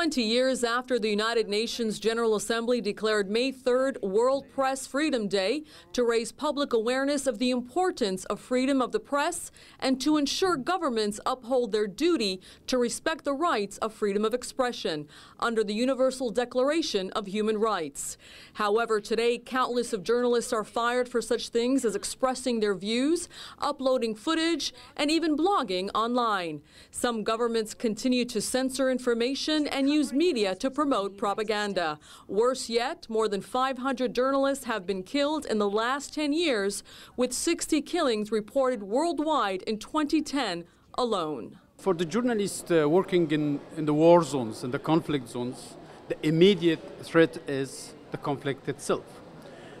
20 years after the United Nations General Assembly declared May 3rd World Press Freedom Day to raise public awareness of the importance of freedom of the press and to ensure governments uphold their duty to respect the rights of freedom of expression under the Universal Declaration of Human Rights. However, today, countless of journalists are fired for such things as expressing their views, uploading footage, and even blogging online. Some governments continue to censor information and use media to promote propaganda. Worse yet, more than 500 journalists have been killed in the last 10 years, with 60 killings reported worldwide in 2010 alone. For the journalists working in the war zones and the conflict zones, the immediate threat is the conflict itself.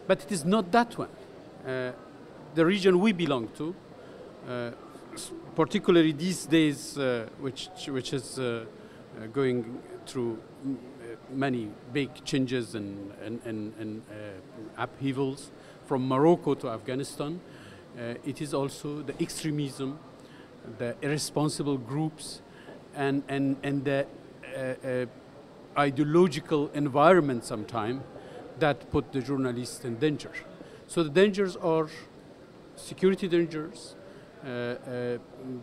But it is not that one. The region we belong to, particularly these days, which is going through many big changes and upheavals from Morocco to Afghanistan. It is also the extremism, the irresponsible groups, and the ideological environment sometimes that put the journalists in danger. So the dangers are security dangers,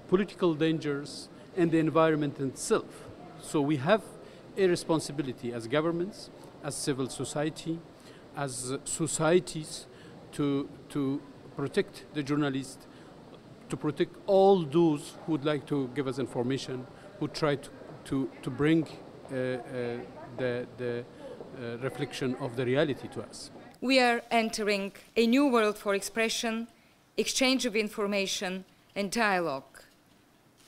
political dangers, and the environment itself. So we have a responsibility as governments, as civil society, as societies to protect the journalists, to protect all those who would like to give us information, who try to bring the reflection of the reality to us. We are entering a new world for expression, exchange of information, and dialogue.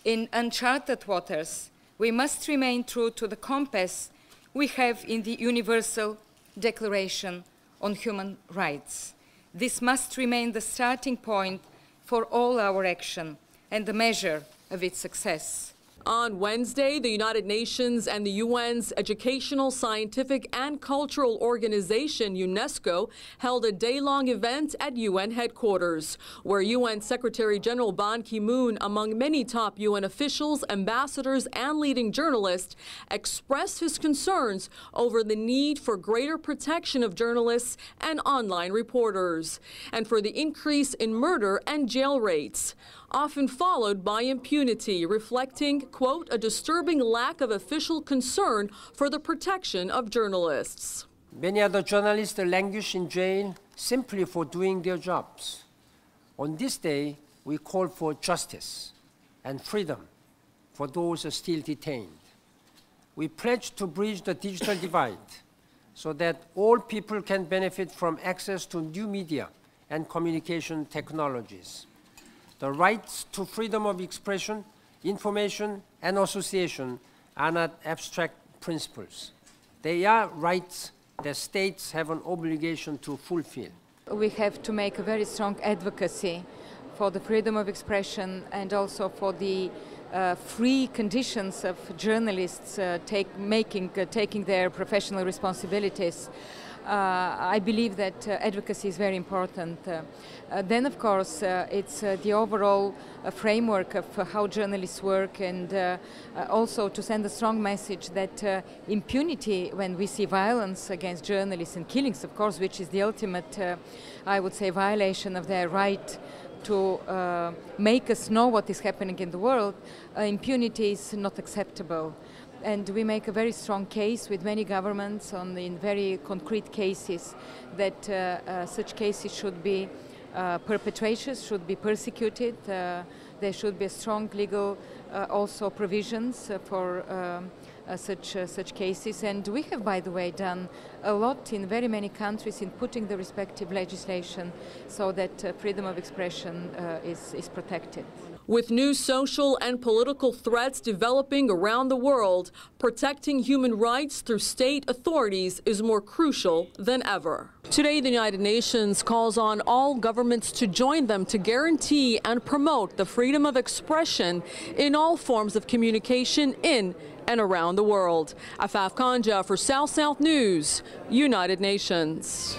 In uncharted waters, we must remain true to the compass we have in the Universal Declaration on Human Rights. This must remain the starting point for all our action and the measure of its success. On Wednesday, the United Nations and the UN's Educational, Scientific and Cultural Organization, UNESCO, held a day-long event at UN headquarters, where UN Secretary General Ban Ki-moon, among many top UN officials, ambassadors, and leading journalists, expressed his concerns over the need for greater protection of journalists and online reporters, and for the increase in murder and jail rates, often followed by impunity, reflecting, quote, a disturbing lack of official concern for the protection of journalists. Many other journalists languish in jail simply for doing their jobs. On this day, we call for justice and freedom for those still detained. We pledge to bridge the digital divide so that all people can benefit from access to new media and communication technologies. The rights to freedom of expression, information, and association are not abstract principles. They are rights that states have an obligation to fulfill. We have to make a very strong advocacy for the freedom of expression and also for the free conditions of journalists taking their professional responsibilities. I believe that advocacy is very important. Then, of course, it's the overall framework of how journalists work, and also to send a strong message that impunity, when we see violence against journalists and killings, of course, which is the ultimate, I would say, violation of their right to make us know what is happening in the world, impunity is not acceptable. And we make a very strong case with many governments in very concrete cases that such cases should be perpetrators should be persecuted. There should be strong legal also provisions for such cases. And we have, by the way, done a lot in very many countries in putting the respective legislation so that freedom of expression is protected. With new social and political threats developing around the world, protecting human rights through state authorities is more crucial than ever. Today, the United Nations calls on all governments to join them to guarantee and promote the freedom of expression in all forms of communication in and around the world. Afaf Kanja for South South News, United Nations.